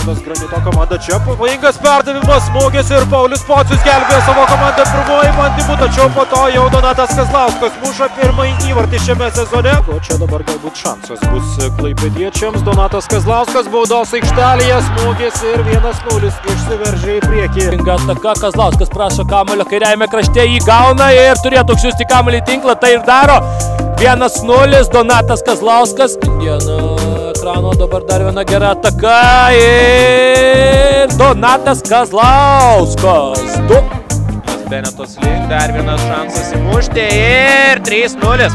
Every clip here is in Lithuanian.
Klaipėdos Granito komanda čia pavojingas perdavimas, smūgis ir Paulius Pocius gelbėjo savo komandą pirmoji bandymu, tačiau po to jau Donatas Kazlauskas muša pirmąjį įvartį šiame sezone. O čia dabar galbūt šansas bus klaipėdiečiams. Donatas Kazlauskas baudos aikštelėje, smūgis ir 1-0 išsiveržė į priekį. Ataka, Kazlauskas prašo kamuolio kairiajame krašte, jį gauna ir turėtų siųsti kamuolį į tinklą, tai ir daro. 1-0, Donatas Kazlauskas. Ekrano dabar dar viena gera ataka ir Donatas Kazlauskas. 2. Benetos link, dar vienas šansas įmušti ir 3-0.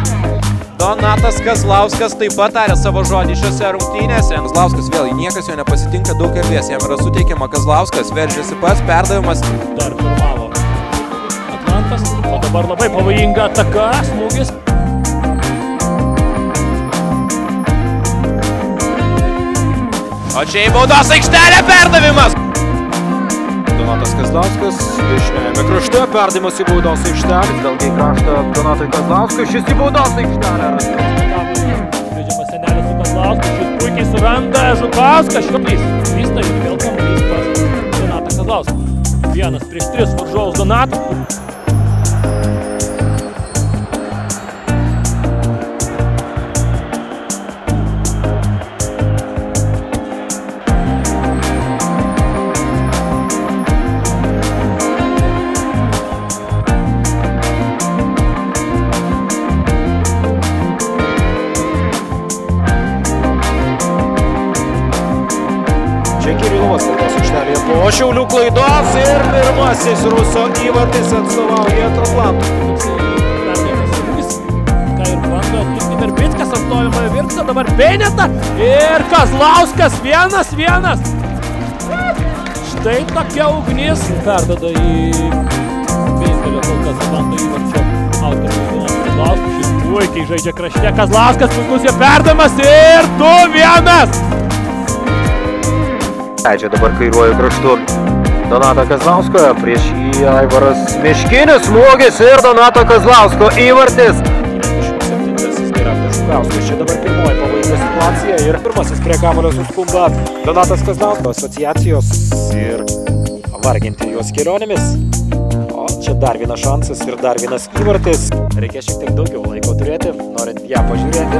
Donatas Kazlauskas taip pat tarė savo žodį šiose rungtynėse. Kazlauskas vėl, niekas jo nepasitinka, daug erdvės, jam yra suteikiama. Kazlauskas veržiasi pats, perdavimas. Dar pirmavo Atlantas, o dabar labai pavojinga ataka, smūgis. O čia į baudos aikštelę perdavimas. Donatas Kazlauskas dešiniajame krašte, perdavimas į baudos aikštelę. Vėlgi į kraštą Donatui Kazlauskui, šis į baudos aikštelę. Žaidžiamas Senelis su Kazlausku, šis puikiai suranda Žukauskas. Šioplys vysta ir vėl kamuolys pas Donatą Kazlauską. 1-3 varžovus Donatą. Kirilovas baudos aikštelėje po Šiaulių klaidos ir pirmasis Ruso įvartis atstovauja Atlantui. Ką ir bando atlikti Verbickas ant tolimojo virkso, dabar Beneta ir Kazlauskas 1-1. Štai tokia ugnis. Perdoda į vienintelio kol kas Atlanto įvarčio autorių Kazlauskas. Šis puikiai žaidžia krašte. Kazlauskas puikus jo perdavimas ir 2-1. Leidžia dabar kairiuoju kraštu Donatą Kazlauską, prieš jį Aivaras Miškinis, smūgis ir Donato Kazlausko įvartis. 27-asis Gerardas Žukauskas, čia dabar pirmoji pavojinga situacija ir pirmasis prie kamuolio suskumba Donatas Kazlausko asociacijos ir varginti juos kelionėmis. O čia dar vienas šansas ir dar vienas įvartis. Reikia šiek tiek daugiau laiko turėti, norint ją pažiūrėti.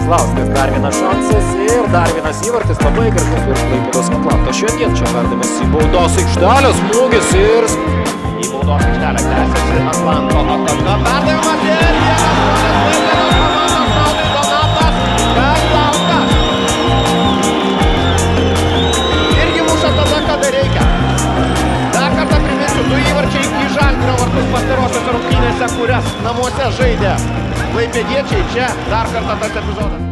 Kazlauskas dar vienas šansas ir dar vienas įvartis, labai gražus ir Klaipėdos Atlanto šiandien. Čia perdavimas į baudos aikštelę, smūgis ir Į baudos aikštelę tęsiasi Atlanto ataka, perdavimas ir 1-0 Donatas Kazlauskas. Irgi muša tada, kada reikia. Dar kartą priminsiu, 2 įvarčiai į Žalgirio vartus pastarosiose rungtynėse, kurias namuose žaidė klaipėdiečiai. Čia dar kartą tas epizodas.